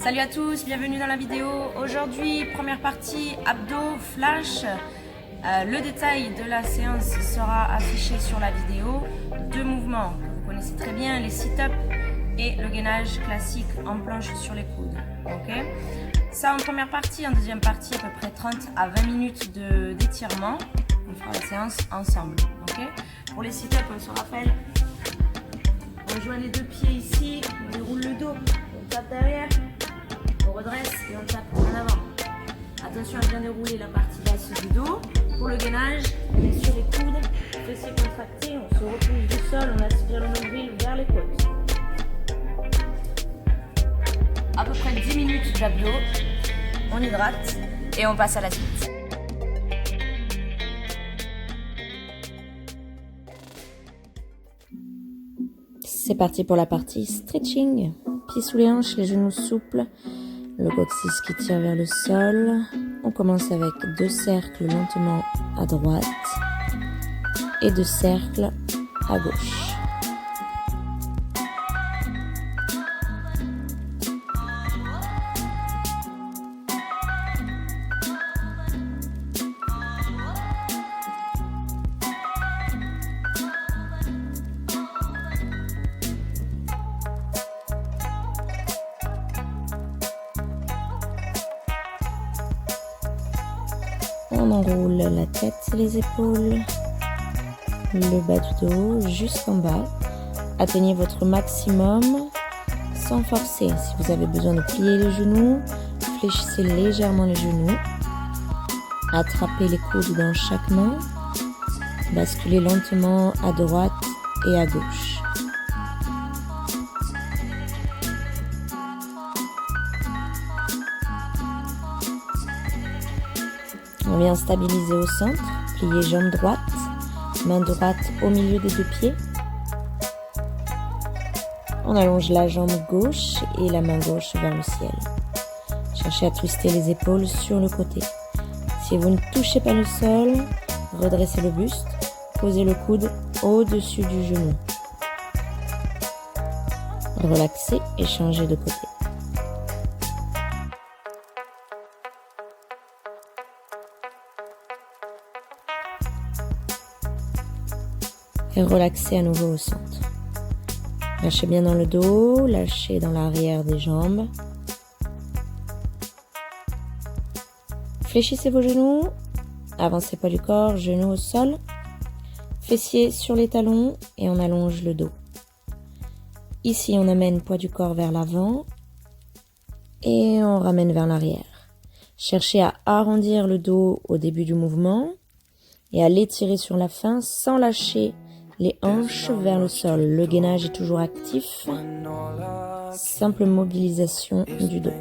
Salut à tous, bienvenue dans la vidéo. Aujourd'hui, première partie abdos, flash. Le détail de la séance sera affiché sur la vidéo. Deux mouvements que vous connaissez très bien, les sit-ups et le gainage classique en planche sur les coudes. Okay, ça en première partie. En deuxième partie, à peu près 30 à 20 minutes d'étirement. On fera la séance ensemble. Okay, pour les sit-ups, on se rappelle, on joint les deux pieds ici, on déroule le dos, on tape derrière, on redresse et on tape en avant. Attention à bien dérouler la partie basse du dos. Pour le gainage, on est sur les coudes, fessiers contractés, on se repousse du sol, on aspire le nombril vers les côtes. À peu près 10 minutes d'abdos, on hydrate et on passe à la suite. C'est parti pour la partie stretching. Pieds sous les hanches, les genoux souples, le coccyx qui tire vers le sol. On commence avec 2 cercles lentement à droite et 2 cercles à gauche. On enroule la tête, les épaules, le bas du dos jusqu'en bas. Atteignez votre maximum sans forcer. Si vous avez besoin de plier les genoux, fléchissez légèrement les genoux. Attrapez les coudes dans chaque main. Basculez lentement à droite et à gauche. On vient stabiliser au centre, plier jambe droite, main droite au milieu des deux pieds. On allonge la jambe gauche et la main gauche vers le ciel. Cherchez à twister les épaules sur le côté. Si vous ne touchez pas le sol, redressez le buste, posez le coude au-dessus du genou. Relaxez et changez de côté. Et relaxez à nouveau au centre. Lâchez bien dans le dos, lâchez dans l'arrière des jambes. Fléchissez vos genoux, avancez pas du corps, genoux au sol, fessiers sur les talons et on allonge le dos. Ici, on amène poids du corps vers l'avant et on ramène vers l'arrière. Cherchez à arrondir le dos au début du mouvement et à l'étirer sur la fin sans lâcher les hanches vers le sol. Le gainage est toujours actif. Simple mobilisation du dos.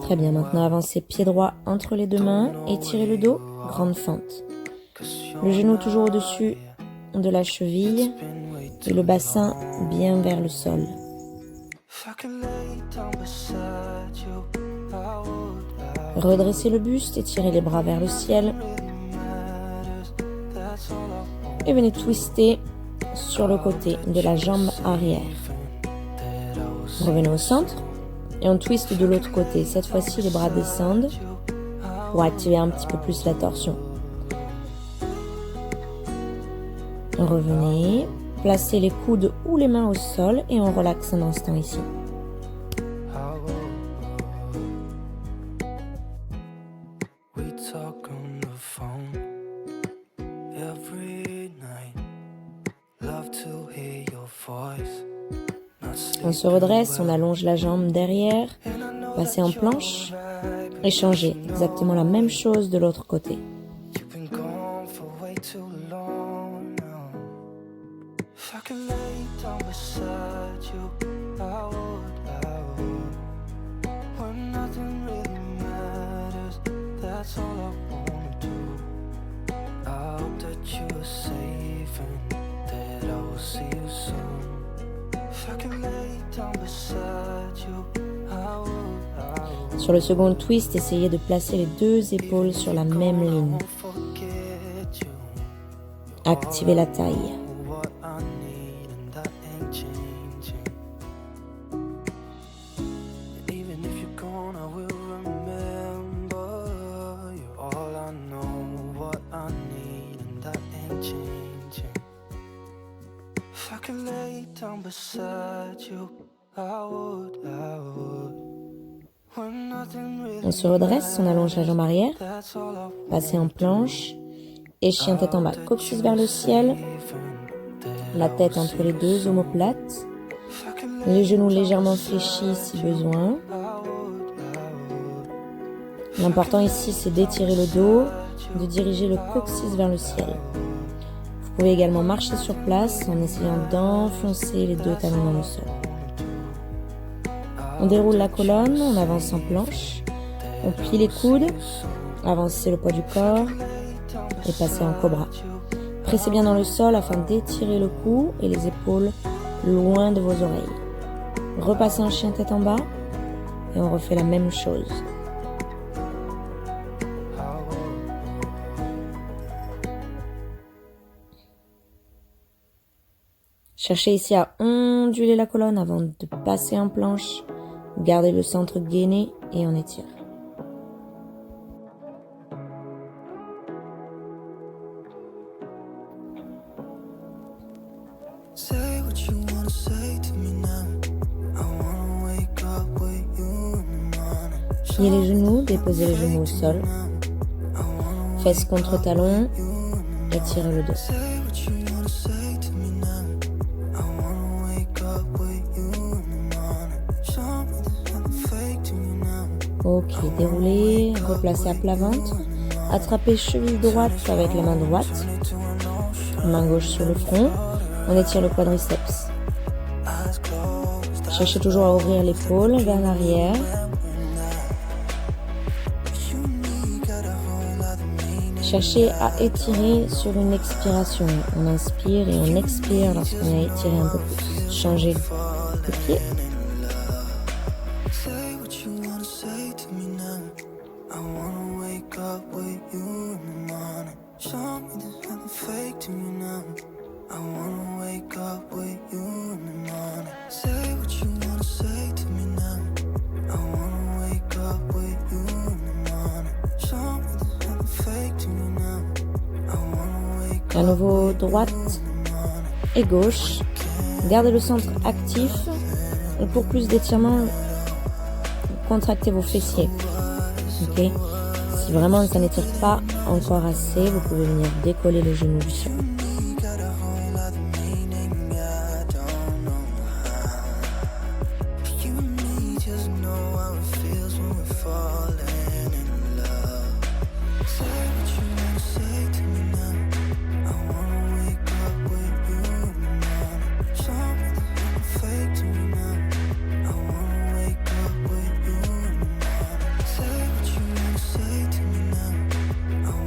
Très bien, maintenant avancez pied droit entre les deux mains, étirez le dos, grande fente. Le genou toujours au-dessus de la cheville et le bassin bien vers le sol. Redressez le buste, étirez les bras vers le ciel. Et venez twister sur le côté de la jambe arrière. Revenez au centre et on twiste de l'autre côté. Cette fois-ci, les bras descendent pour activer un petit peu plus la torsion. Revenez, placez les coudes ou les mains au sol et on relaxe un instant ici. On se redresse, on allonge la jambe derrière, passez en planche et changez exactement la même chose de l'autre côté. Sur le second twist, essayez de placer les deux épaules sur la même ligne. Activez la taille. If I could lay down beside you, I would. When nothing really On se redresse, on allonge la jambe arrière, that's all I passer en planche et chien tête en bas. Coccyx vers le ciel, la tête entre les deux omoplates, les genoux légèrement fléchis si besoin. L'important ici, c'est d'étirer le dos, de diriger le coccyx vers le ciel. Vous pouvez également marcher sur place en essayant d'enfoncer les deux talons dans le sol. On déroule la colonne, on avance en planche, on plie les coudes, avancez le poids du corps et passez en cobra. Pressez bien dans le sol afin d'étirer le cou et les épaules loin de vos oreilles. Repassez en chien tête en bas et on refait la même chose. Cherchez ici à onduler la colonne avant de passer en planche. Gardez le centre gainé et on étire. say what you wanna say to me now. I wanna wake up with you in the morning. Pliez les genoux, déposez les genoux au sol. Fesses contre talons, étirez le dos. Say what you wanna say to me now. I wanna wake up with you in the morning. Show me there's nothing fake to me now. Ok, déroulez, replacez à plat ventre. Attrapez cheville droite avec la main droite. Main gauche sur le front. On étire le quadriceps. Cherchez toujours à ouvrir l'épaule vers l'arrière. Cherchez à étirer sur une expiration. On inspire et on expire lorsqu'on a étiré un peu plus. Changez le pied. Say what you wanna say to me now. I wanna wake up with you in the morning. Show me there's nothing fake to me now. I wanna wake up with you in the morning. Say what you wanna say to me now. I wanna wake up with you in the morning. Show me there's nothing fake to me now. I wanna wake À nouveau droite et gauche. Gardez le centre actif. Et pour plus d'étirement, contractez vos fessiers. Ok. Si vraiment ça n'étire pas encore assez, vous pouvez venir décoller le genou du sol.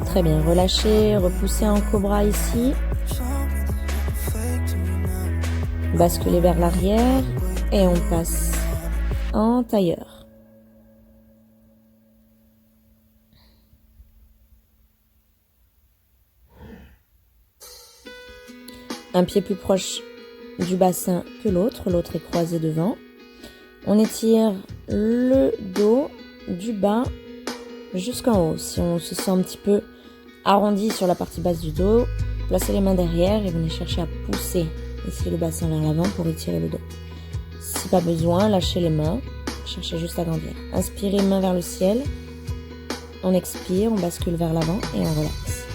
Très bien, relâchez, repoussez en cobra ici. Basculez vers l'arrière et on passe en tailleur. Un pied plus proche du bassin que l'autre est croisé devant. On étire le dos du bas jusqu'en haut. Si on se sent un petit peu arrondi sur la partie basse du dos, placez les mains derrière et venez chercher à pousser ici le bassin vers l'avant pour étirer le dos. Si pas besoin, lâchez les mains, cherchez juste à grandir. Inspirez, main vers le ciel. On expire, on bascule vers l'avant et on relaxe.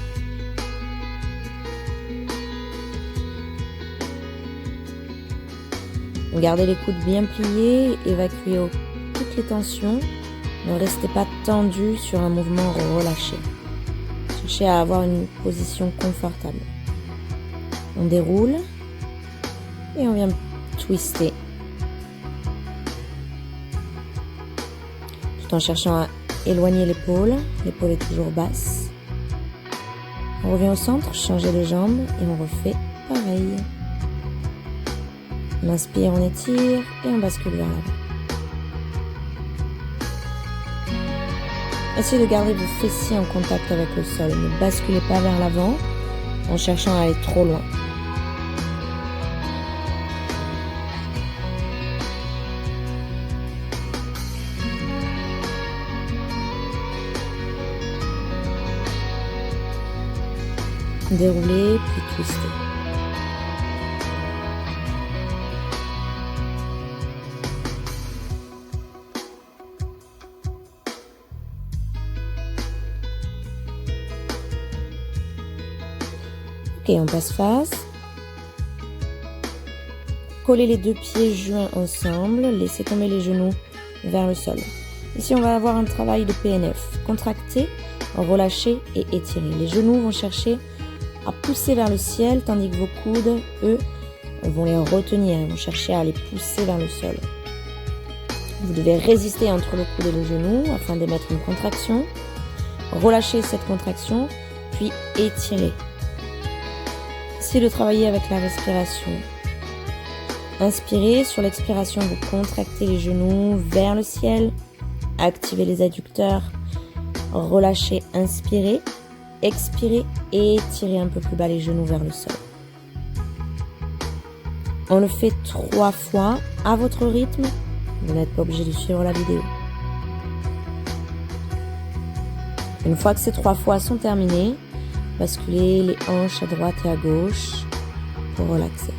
Gardez les coudes bien pliés, évacuez toutes les tensions. Ne restez pas tendu sur un mouvement relâché. Cherchez à avoir une position confortable. On déroule et on vient twister. Tout en cherchant à éloigner l'épaule. L'épaule est toujours basse. On revient au centre, changez les jambes et on refait pareil. On inspire, on étire et on bascule vers l'avant. Essayez de garder vos fessiers en contact avec le sol. Ne basculez pas vers l'avant en cherchant à aller trop loin. Déroulez puis twistez. Ok, on passe face. Collez les deux pieds joints ensemble, laissez tomber les genoux vers le sol. Ici, on va avoir un travail de PNF. Contracter, relâcher et étirer. Les genoux vont chercher à pousser vers le ciel, tandis que vos coudes, eux, vont les retenir. Ils vont chercher à les pousser vers le sol. Vous devez résister entre le coude et le genou afin d'émettre une contraction. Relâchez cette contraction, puis étirez. Essayez de travailler avec la respiration. Inspirez, sur l'expiration, vous contractez les genoux vers le ciel. Activez les adducteurs. Relâchez, inspirez. Expirez et étirez un peu plus bas les genoux vers le sol. On le fait 3 fois à votre rythme. Vous n'êtes pas obligé de suivre la vidéo. Une fois que ces 3 fois sont terminées, basculez les hanches à droite et à gauche pour relaxer.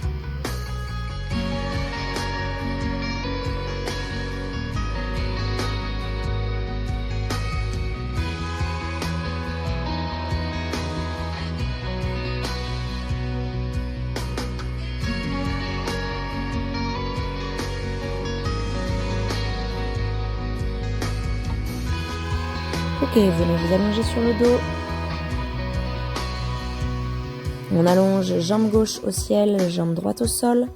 Ok, venez vous allonger sur le dos. On allonge jambe gauche au ciel, jambe droite au sol.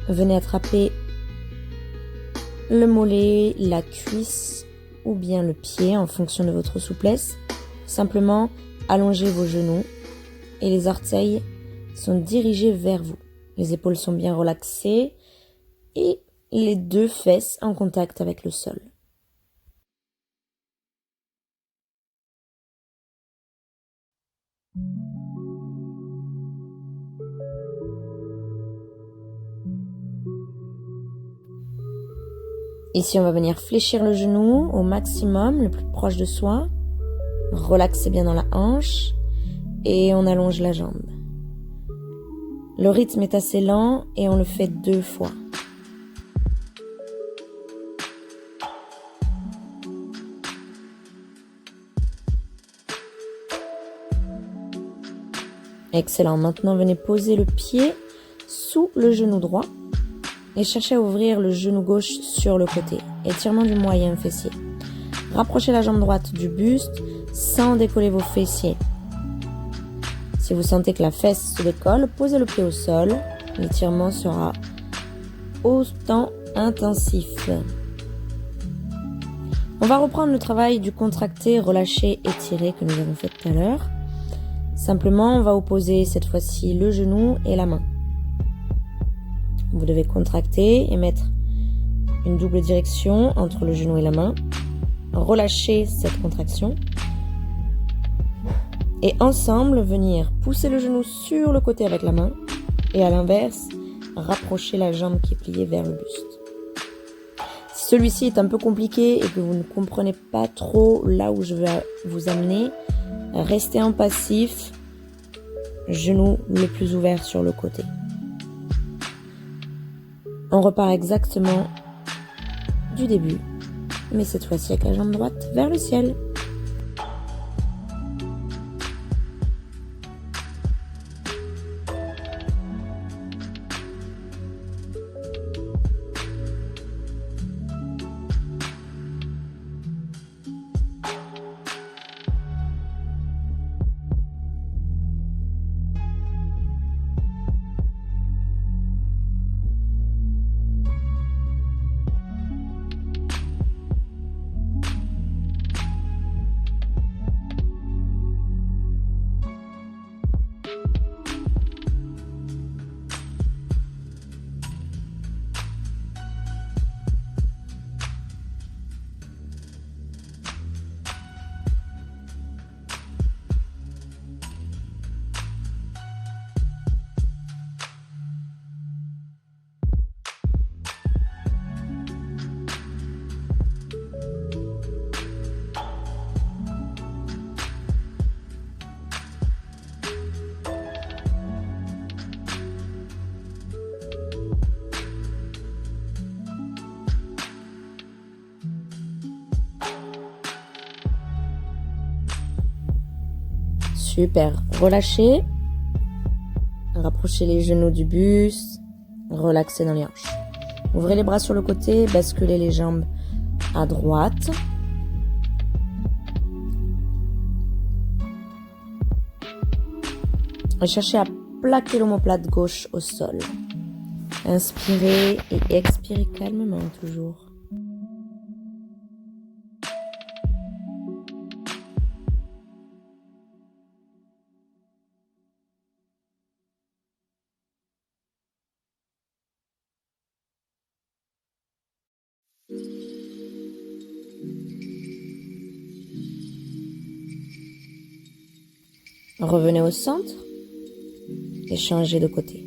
Venez attraper le mollet, la cuisse ou bien le pied en fonction de votre souplesse. Simplement allongez vos genoux et les orteils sont dirigés vers vous. Les épaules sont bien relaxées et les 2 fesses en contact avec le sol. Ici, on va venir fléchir le genou au maximum, le plus proche de soi. Relaxez bien dans la hanche et on allonge la jambe. Le rythme est assez lent et on le fait 2 fois. Excellent. Maintenant, venez poser le pied sous le genou droit et cherchez à ouvrir le genou gauche sur le côté. Étirement du moyen fessier. Rapprochez la jambe droite du buste sans décoller vos fessiers. Si vous sentez que la fesse se décolle, posez le pied au sol. L'étirement sera autant intensif. On va reprendre le travail du contracté, relâché, étiré que nous avons fait tout à l'heure. Simplement, on va opposer cette fois-ci le genou et la main. Vous devez contracter et mettre une double direction entre le genou et la main. Relâchez cette contraction. Et ensemble, venir pousser le genou sur le côté avec la main. Et à l'inverse, rapprocher la jambe qui est pliée vers le buste. Si celui-ci est un peu compliqué et que vous ne comprenez pas trop là où je vais vous amener, restez en passif, genou le plus ouvert sur le côté. On repart exactement du début, mais cette fois-ci avec la jambe droite vers le ciel. Super. Relâchez. Rapprochez les genoux du buste. Relaxez dans les hanches. Ouvrez les bras sur le côté. Basculez les jambes à droite. Et cherchez à plaquer l'omoplate gauche au sol. Inspirez et expirez calmement toujours. Revenez au centre et changez de côté.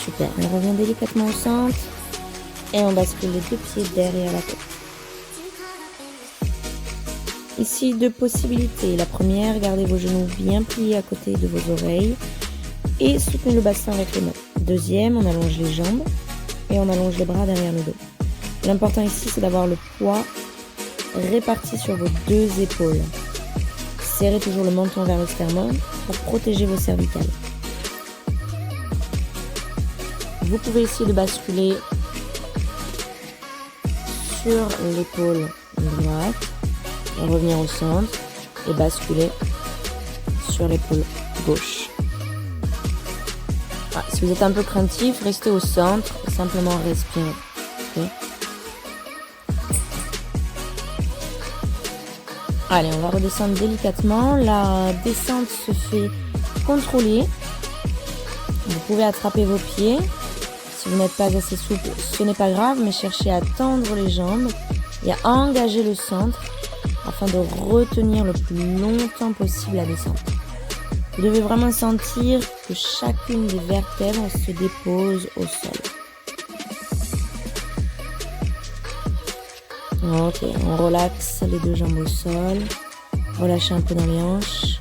Super, on revient délicatement au centre et on bascule les deux pieds derrière la tête. Ici, deux possibilités. La première, gardez vos genoux bien pliés à côté de vos oreilles et soutenez le bassin avec les mains. Deuxième, on allonge les jambes et on allonge les bras derrière le dos. L'important ici, c'est d'avoir le poids réparti sur vos deux épaules. Serrez toujours le menton vers le sternum pour protéger vos cervicales. Vous pouvez essayer de basculer sur l'épaule droite et revenir au centre et basculer sur l'épaule gauche. Ah, si vous êtes un peu craintif, restez au centre et simplement respirez. Okay. Allez, on va redescendre délicatement. La descente se fait contrôler. Vous pouvez attraper vos pieds. Si vous n'êtes pas assez souple, ce n'est pas grave, mais cherchez à tendre les jambes et à engager le centre afin de retenir le plus longtemps possible la descente. Vous devez vraiment sentir que chacune des vertèbres se dépose au sol. Ok, on relaxe les deux jambes au sol. Relâchez un peu dans les hanches.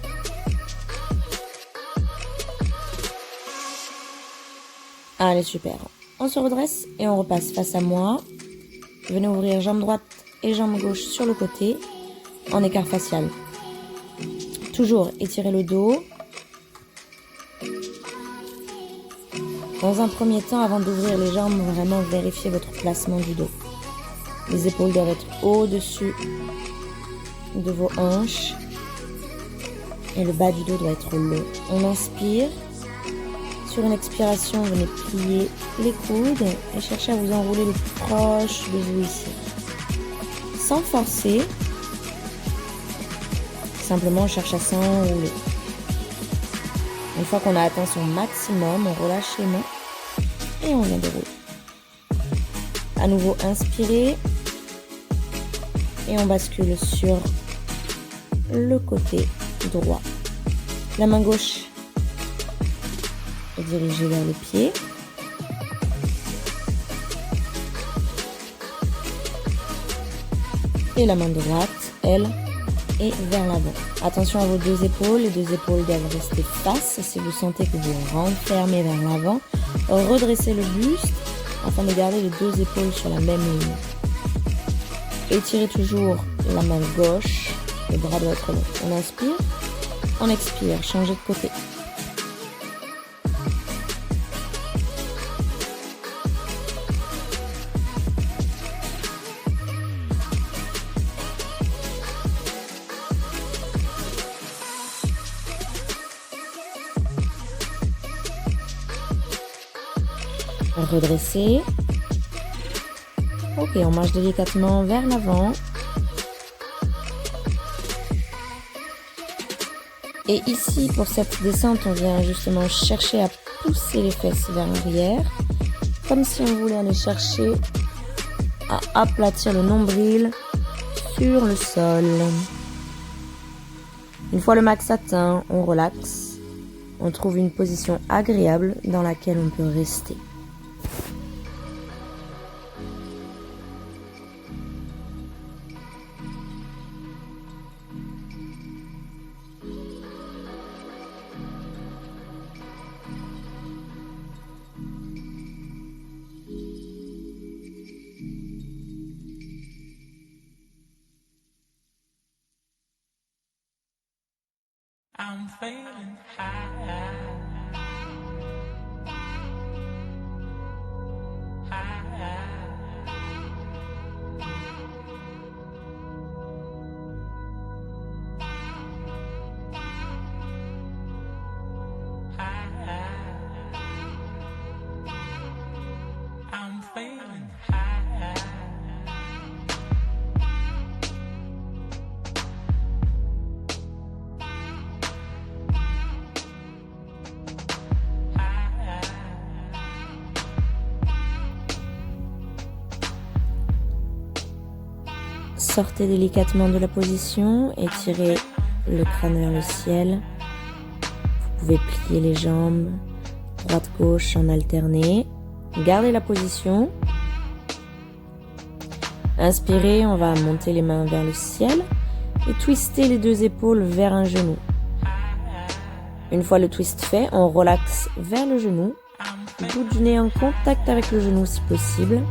Allez, super. On se redresse et on repasse face à moi. Venez ouvrir jambe droite et jambe gauche sur le côté en écart facial. Toujours étirez le dos. Dans un premier temps, avant d'ouvrir les jambes, vraiment vérifiez votre placement du dos. Les épaules doivent être au-dessus de vos hanches et le bas du dos doit être long. On inspire. Sur une expiration, venez plier les coudes et cherchez à vous enrouler le plus proche de vous ici. Sans forcer, simplement on cherche à s'enrouler. Une fois qu'on a atteint son maximum, on relâche les mains et on vient dérouler. À nouveau, inspirez et on bascule sur le côté droit. La main gauche est dirigée vers le pied. Et la main droite, elle, est vers l'avant. Attention à vos deux épaules. Les deux épaules doivent rester face. Si vous sentez que vous renfermez vers l'avant, redressez le buste afin de garder les deux épaules sur la même ligne. Étirez toujours la main gauche. Le bras doit être long. On inspire, on expire. Changez de côté. Redresser. Ok, on marche délicatement vers l'avant. Et ici, pour cette descente, on vient justement chercher à pousser les fesses vers l'arrière, comme si on voulait aller chercher à aplatir le nombril sur le sol. Une fois le max atteint, on relaxe. On trouve une position agréable dans laquelle on peut rester. I'm feeling high. I'm feeling high. Sortez délicatement de la position, étirez le crâne vers le ciel. Vous pouvez plier les jambes, droite-gauche en alterné. Gardez la position. Inspirez, on va monter les mains vers le ciel et twister les deux épaules vers un genou. Une fois le twist fait, on relaxe vers le genou, bout du nez en contact avec le genou si possible.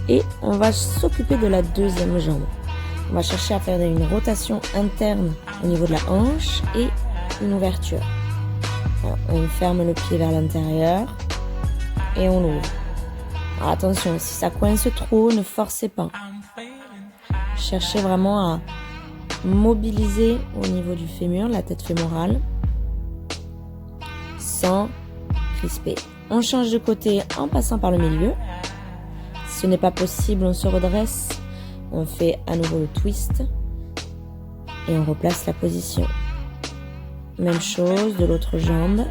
Et on va s'occuper de la deuxième jambe. On va chercher à faire une rotation interne au niveau de la hanche et une ouverture. Alors, on ferme le pied vers l'intérieur et on l'ouvre. Alors attention, si ça coince trop, ne forcez pas. Cherchez vraiment à mobiliser au niveau du fémur, la tête fémorale, sans crisper. On change de côté en passant par le milieu. Si ce n'est pas possible, on se redresse, on fait à nouveau le twist et on replace la position. Même chose de l'autre jambe.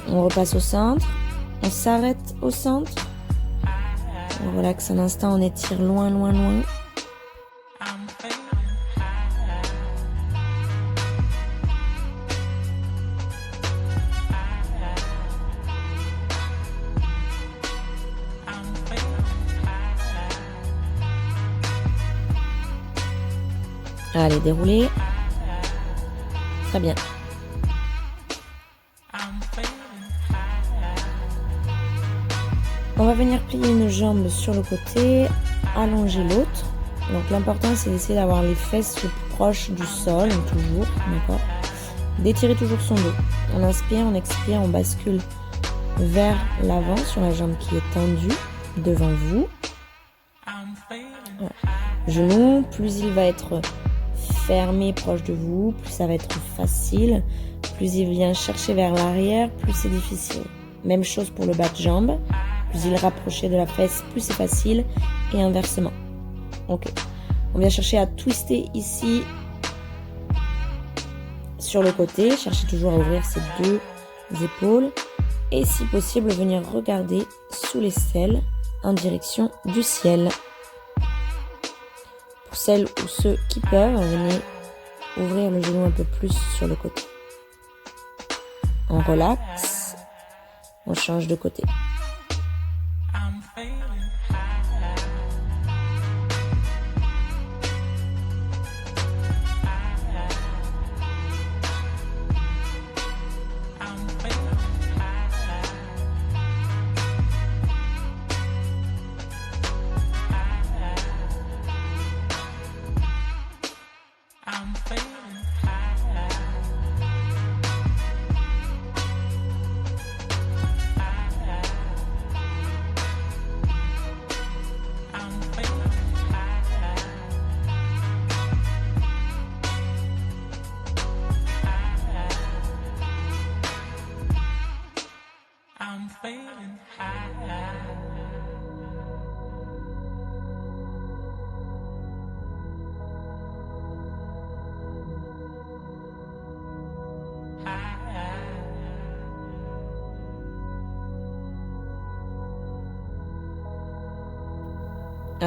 On repasse au centre, on s'arrête au centre, on relaxe un instant, on étire loin, loin, loin. Allez, déroulez. Très bien. On va venir plier une jambe sur le côté, allonger l'autre. Donc l'important c'est d'essayer d'avoir les fesses le plus proches du sol, toujours, d'accord. D'étirer toujours son dos. On inspire, on expire, on bascule vers l'avant sur la jambe qui est tendue devant vous. Voilà. Genou, plus il va être fermé proche de vous, plus ça va être facile. Plus il vient chercher vers l'arrière, plus c'est difficile. Même chose pour le bas de jambe. Plus il est rapproché de la fesse, plus c'est facile. Et inversement. Ok. On vient chercher à twister ici sur le côté. Cherchez toujours à ouvrir ces deux épaules. Et si possible, venir regarder sous l'aisselle en direction du ciel. Pour celles ou ceux qui peuvent, venez ouvrir le genou un peu plus sur le côté. On relaxe. On change de côté. I'm feeling high.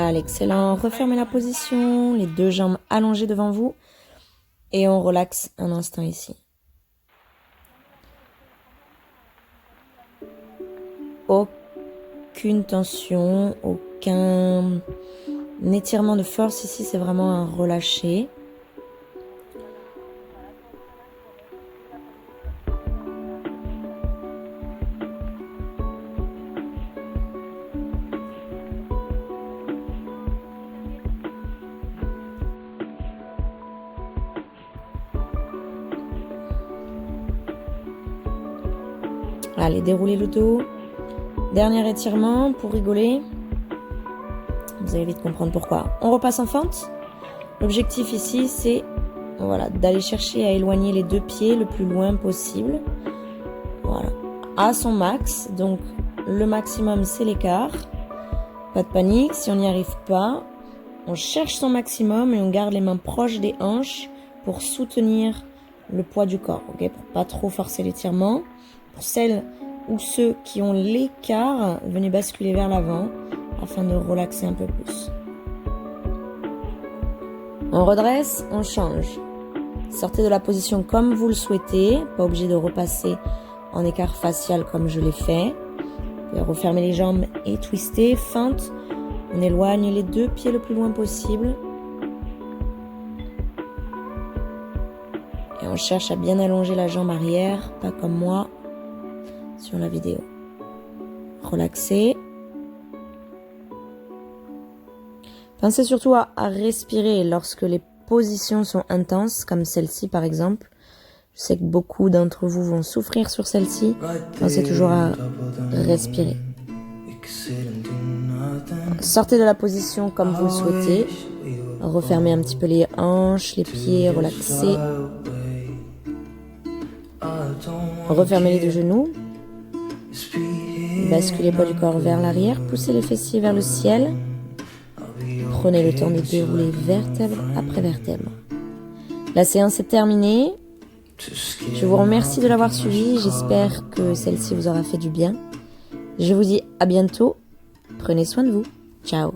Allez, excellent. Refermez la position, les deux jambes allongées devant vous. Et on relaxe un instant ici. Aucune tension, aucun étirement de force ici, c'est vraiment un relâcher. Allez, déroulez le dos. Dernier étirement pour rigoler. Vous allez vite comprendre pourquoi. On repasse en fente. L'objectif ici, c'est d'aller chercher à éloigner les deux pieds le plus loin possible. Voilà, à son max. Donc, le maximum, c'est l'écart. Pas de panique. Si on n'y arrive pas, on cherche son maximum et on garde les mains proches des hanches pour soutenir le poids du corps. Ok, pour pas trop forcer l'étirement. Pour celles ou ceux qui ont l'écart, venez basculer vers l'avant afin de relaxer un peu plus. On redresse, on change. Sortez de la position comme vous le souhaitez, pas obligé de repasser en écart facial comme je l'ai fait. Vous pouvez refermer les jambes et twister, feinte. On éloigne les deux pieds le plus loin possible. Et on cherche à bien allonger la jambe arrière, pas comme moi sur la vidéo. Relaxez. Pensez surtout à respirer lorsque les positions sont intenses, comme celle-ci par exemple. Je sais que beaucoup d'entre vous vont souffrir sur celle-ci. Pensez toujours à respirer. Sortez de la position comme vous le souhaitez. Refermez un petit peu les hanches, les pieds, relaxez. Refermez les deux genoux. Basculez le poids du corps vers l'arrière, poussez les fessiers vers le ciel. Prenez le temps de dérouler vertèbre après vertèbre. La séance est terminée. Je vous remercie de l'avoir suivie. J'espère que celle-ci vous aura fait du bien. Je vous dis à bientôt. Prenez soin de vous. Ciao.